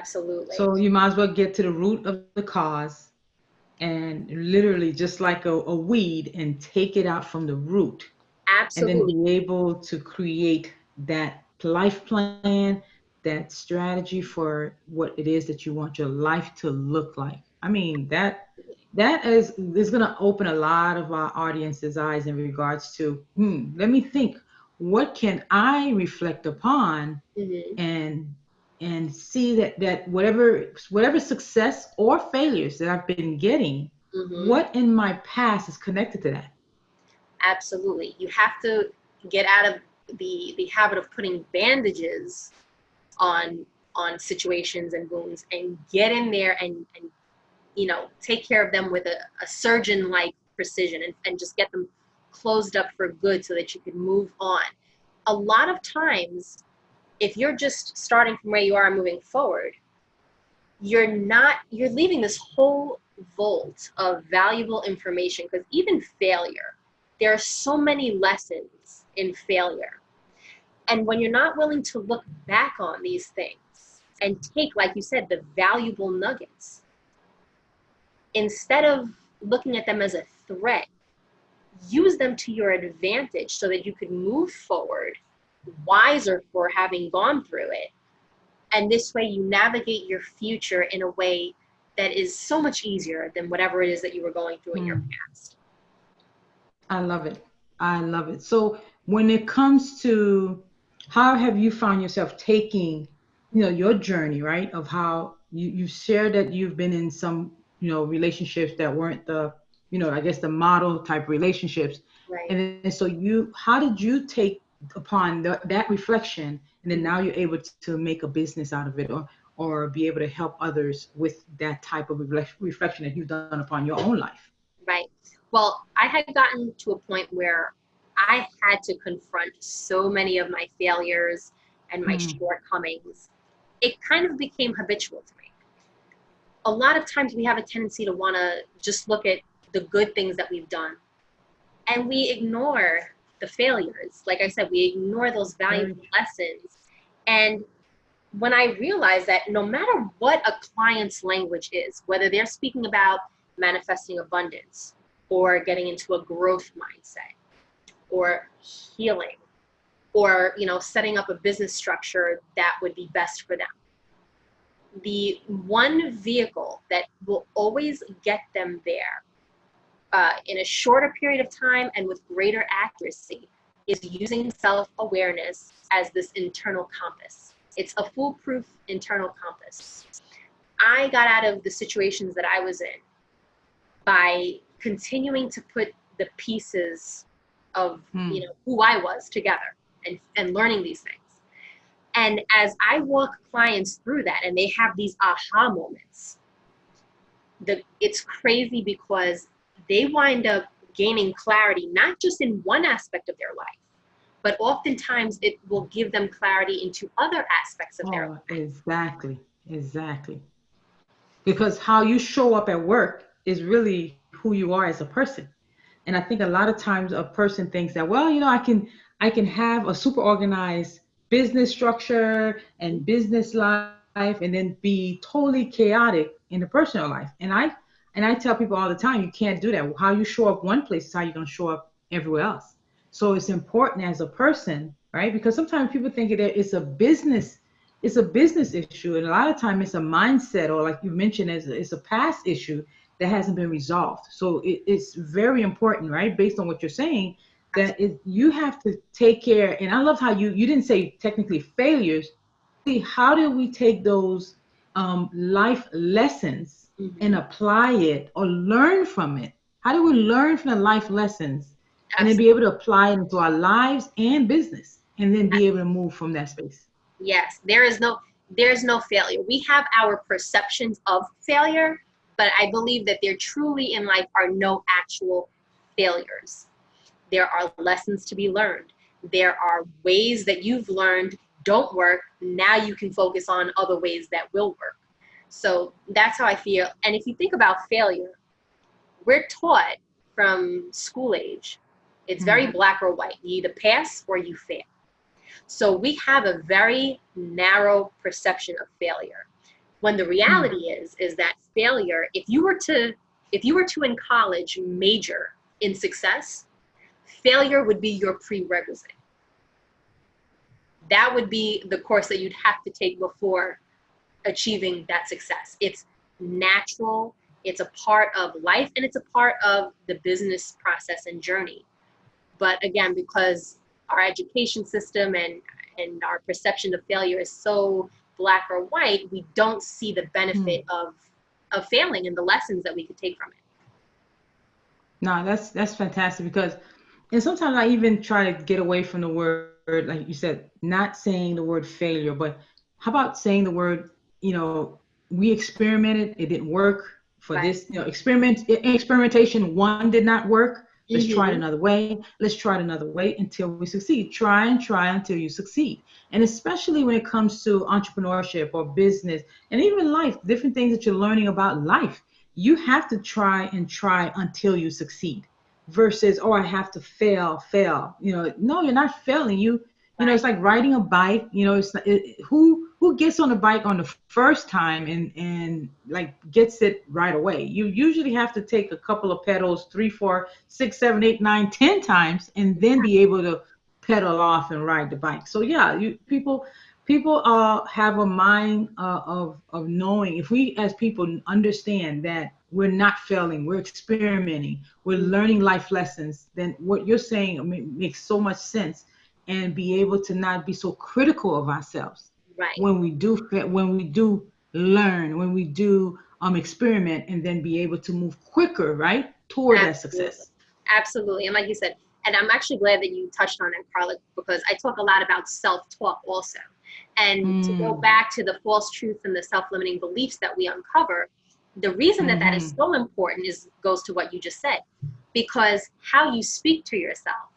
Absolutely. So you might as well get to the root of the cause and literally just like a weed and take it out from the root and then Absolutely. be able to create that life plan, that strategy for what it is that you want your life to look like. I mean, that is going to open a lot of our audience's eyes in regards to, let me think, what can I reflect upon Hmm. and see that whatever success or failures that I've been getting, Hmm. what in my past is connected to that. Absolutely. You have to get out of the habit of putting bandages on situations and wounds, and get in there and take care of them with a surgeon like precision, and just get them closed up for good so that you can move on. A lot of times, if you're just starting from where you are and moving forward, you're leaving this whole vault of valuable information, because even failure, there are so many lessons in failure. And when you're not willing to look back on these things and take, like you said, the valuable nuggets, instead of looking at them as a threat, use them to your advantage so that you could move forward wiser for having gone through it. And this way you navigate your future in a way that is so much easier than whatever it is that you were going through in your Hmm. past. I love it. I love it. So when it comes to how have you found yourself taking, your journey, right? Of how you shared that you've been in some, relationships that weren't the, I guess the model type relationships. Right. And then so how did you take upon that reflection, and then now you're able to make a business out of it, or be able to help others with that type of reflection that you've done upon your own life? Right. Well, I had gotten to a point where I had to confront so many of my failures and my Hmm. shortcomings. It kind of became habitual to me. A lot of times we have a tendency to want to just look at the good things that we've done, and we ignore the failures. Like I said, we ignore those Very valuable lessons. And when I realized that no matter what a client's language is, whether they're speaking about manifesting abundance, or getting into a growth mindset, or healing, or setting up a business structure that would be best for them, the one vehicle that will always get them there, in a shorter period of time and with greater accuracy, is using self-awareness as this internal compass. It's a foolproof internal compass. I got out of the situations that I was in by continuing to put the pieces of Hmm. who I was together, and learning these things. And as I walk clients through that and they have these aha moments, it's crazy because they wind up gaining clarity, not just in one aspect of their life, but oftentimes it will give them clarity into other aspects of their Oh, life. exactly. Exactly. Because how you show up at work is really who you are as a person. And I think a lot of times a person thinks that, well, I can have a super organized business structure and business life and then be totally chaotic in the personal life. And I tell people all the time, you can't do that. How you show up one place is how you're going to show up everywhere else. So it's important as a person, right? Because sometimes people think that it's a business issue, and a lot of time it's a mindset, or like you mentioned, it's a past issue that hasn't been resolved. So it's very important, right, based on what you're saying, that you have to take care. And I love how you didn't say technically failures. See, how do we take those life lessons and Mm-hmm. apply it or learn from it? How do we learn from the life lessons and then be Absolutely. able to apply it into our lives and business, and then be able to move from that space? Yes, there's no failure. We have our perceptions of failure, but I believe that there truly in life are no actual failures. There are lessons to be learned. There are ways that you've learned don't work. Now you can focus on other ways that will work. So that's how I feel. And if you think about failure, we're taught from school age. It's very Hmm. black or white. You either pass or you fail. So we have a very narrow perception of failure. When the Mm. reality is that failure, if you were to in college major in success, failure would be your prerequisite. That would be the course that you'd have to take before achieving that success. It's natural, it's a part of life, and it's a part of the business process and journey. But again, because our education system and our perception of failure is so black or white, we don't see the benefit Mm. of failing and the lessons that we could take from it. No, that's fantastic because, and sometimes I even try to get away from the word, like you said, not saying the word failure, but how about saying the word, we experimented, it didn't work for Right. this, experimentation one did not work. Let's try it Mm-hmm. another way. Let's try it another way until we succeed. Try and try until you succeed. And especially when it comes to entrepreneurship or business and even life, different things that you're learning about life, you have to try and try until you succeed versus, oh, I have to fail. No, you're not failing. It's Right. like riding a bike. Who gets on a bike on the first time and like gets it right away. You usually have to take a couple of pedals, 3, 4, 6, 7, 8, 9, 10 times, and then be able to pedal off and ride the bike. So yeah, you people have a mind of knowing, if we as people understand that we're not failing, we're experimenting, we're learning Mm-hmm. life lessons, then what you're saying, makes so much sense, and be able to not be so critical of ourselves Right. when we do learn, when we do experiment, and then be able to move quicker, right, toward that Absolutely. success. Absolutely. And like you said, and I'm actually glad that you touched on that, Carla, because I talk a lot about self-talk also. And to go Mm. back to the false truth and the self-limiting beliefs that we uncover, the reason that that is Mm-hmm. so important is goes to what you just said, because how you speak to yourself,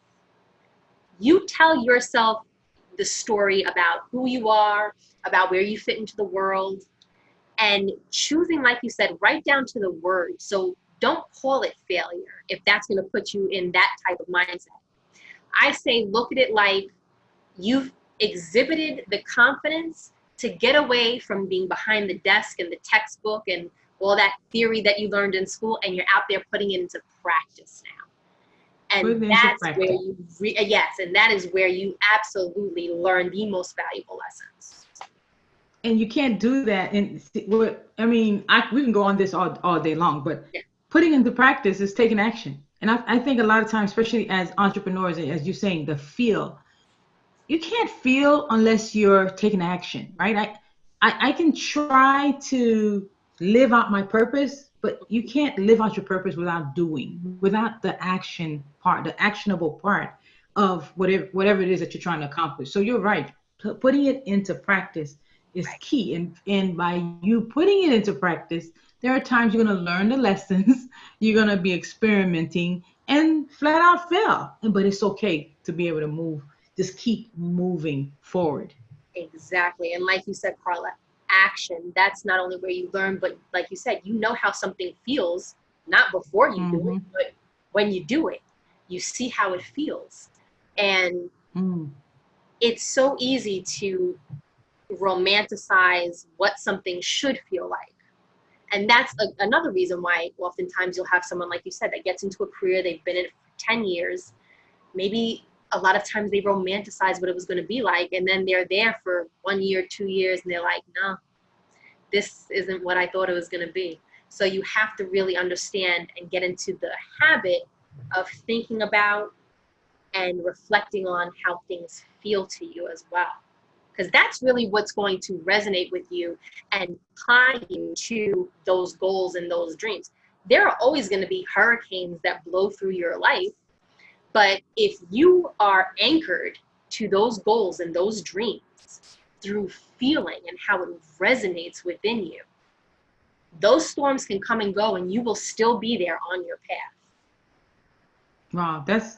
you tell yourself the story about who you are, about where you fit into the world, and choosing, like you said, right down to the word. So don't call it failure if that's going to put you in that type of mindset. I say look at it like you've exhibited the confidence to get away from being behind the desk and the textbook and all that theory that you learned in school, and you're out there putting it into practice now. Put And it into that's where practice. yes, and that is where you absolutely learn the most valuable lessons. And you can't do that. And what I mean, we can go on this all day long, but Yeah. putting into practice is taking action. And I think a lot of times, especially as entrepreneurs, as you're saying, the feel, you can't feel unless you're taking action, right? I can try to live out my purpose, but you can't live out your purpose without doing, without the action part, the actionable part of whatever it is that you're trying to accomplish. So you're right. Putting it into practice is Right. key. And by you putting it into practice, there are times you're going to learn the lessons, you're going to be experimenting and flat out fail. But it's okay to be able to move, just keep moving forward. Exactly. And like you said, Carla, action, that's not only where you learn, but like you said, you know how something feels, not before you do it, Mm-hmm. but when you do it, you see how it feels. And Mm. it's so easy to romanticize what something should feel like. And that's another reason why oftentimes you'll have someone, like you said, that gets into a career, they've been in it for 10 years, maybe a lot of times they romanticize what it was going to be like, and then they're there for 1 year, 2 years, and they're like, no, this isn't what I thought it was going to be. So you have to really understand and get into the habit of thinking about and reflecting on how things feel to you as well, because that's really what's going to resonate with you and tie you to those goals and those dreams. There are always going to be hurricanes that blow through your life, but if you are anchored to those goals and those dreams through feeling and how it resonates within you, those storms can come and go and you will still be there on your path. Wow, that's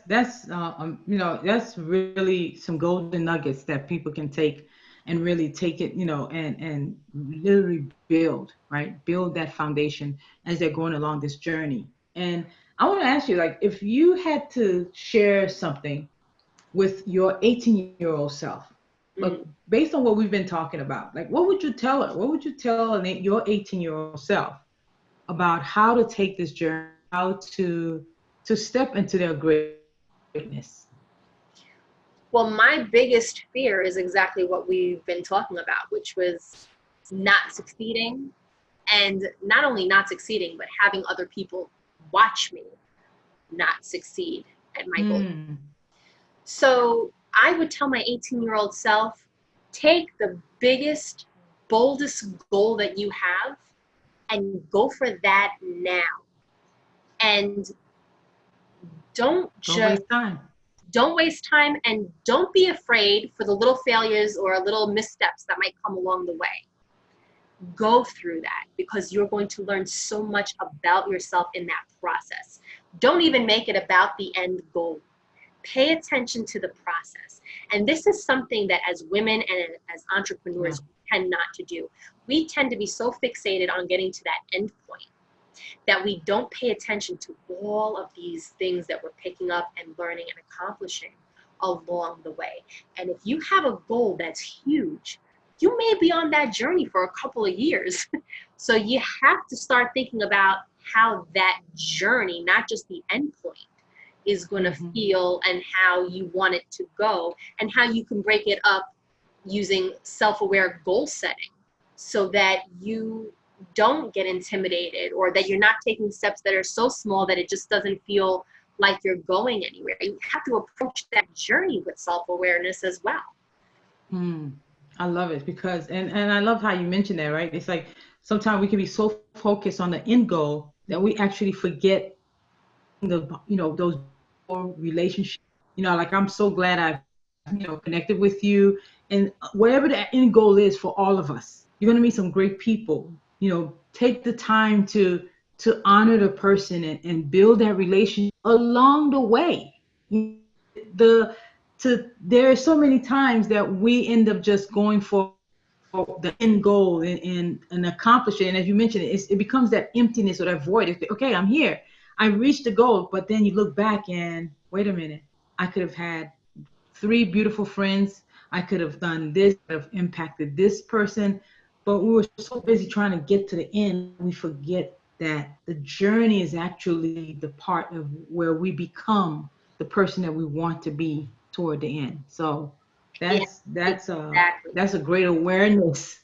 really some golden nuggets that people can take and really take it, and literally build, right? Build that foundation as they're going along this journey. And I want to ask you, like, if you had to share something with your 18-year-old self, Mhm. But based on what we've been talking about, like what would you tell her? What would you tell your 18-year-old self about how to take this journey, how to step into their greatness? Well, my biggest fear is exactly what we've been talking about, which was not succeeding, and not only not succeeding, but having other people watch me not succeed at my goal. Mm. So I would tell my 18-year-old self, take the biggest, boldest goal that you have and go for that now. And don't Don't just waste time. don't waste time, and don't be afraid for the little failures or little missteps that might come along the way. Go through that, because you're going to learn so much about yourself in that process. Don't even make it about the end goal. Pay attention to the process. And this is something that as women and as Yeah. entrepreneurs, we tend not to do. We tend to be so fixated on getting to that end point that we don't pay attention to all of these things that we're picking up and learning and accomplishing along the way. And if you have a goal that's huge, you may be on that journey for a couple of years. So you have to start thinking about how that journey, not just the end point, is going to Hmm. feel, and how you want it to go, and how you can break it up using self-aware goal setting, so that you don't get intimidated, or that you're not taking steps that are so small that it just doesn't feel like you're going anywhere. You have to approach that journey with self-awareness as well. Mm. I love it because and I love how you mentioned that, right? It's like sometimes we can be so focused on the end goal that we actually forget the those relationships. Like I'm so glad I've connected with you, and whatever the end goal is for all of us, you're gonna meet some great people. Take the time to honor the person and build that relationship along the way. The there are so many times that we end up just going for the end goal and accomplish it. And as you mentioned, it becomes that emptiness or that void. It's, okay, I'm here. I reached the goal, but then you look back and wait a minute. I could have had three beautiful friends. I could have done this, could have impacted this person. But we were so busy trying to get to the end, we forget that the journey is actually the part of where we become the person that we want to be toward the end. So Yeah, exactly. that's a great awareness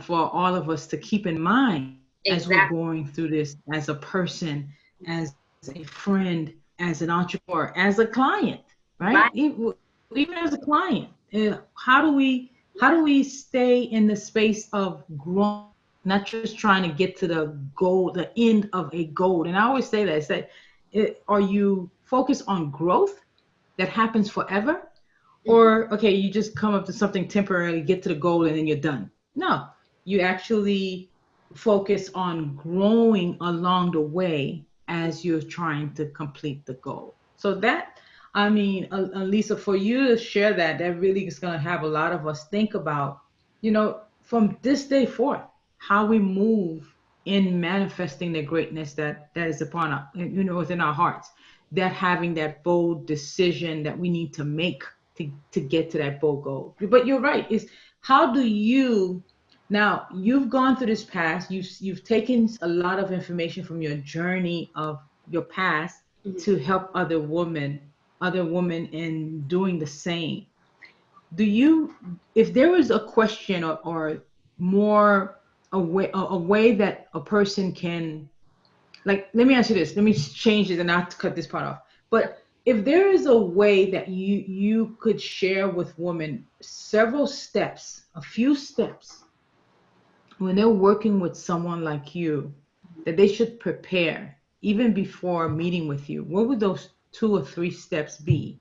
for all of us to keep in mind as we're Exactly. going through this as a person, as a friend, as an entrepreneur, as a client, right? Right. Even as a client, how do we stay in the space of growing, not just trying to get to the goal, the end of a goal? And I always say that. I say, are you focused on growth that happens forever? Mhm. Or, okay, you just come up to something temporarily, get to the goal, and then you're done. No, you actually focus on growing along the way as you're trying to complete the goal. So that, I mean, Lisa, for you to share that, that really is going to have a lot of us think about, from this day forth, how we move in manifesting the greatness that is upon us, within our hearts, that having that bold decision that we need to make to get to that bold goal. But you're right. Is how do you now you've gone through this past, you've taken a lot of information from your journey of your past Mhm. to help other women in doing the same. Do you, if there was a question or more a way that a person can, like, let me ask you this, let me change this and not cut this part off, Yep. but if there is a way that you could share with women several steps, a few steps, when they're working with someone like you, that they should prepare even before meeting with you, what would those two or three steps be?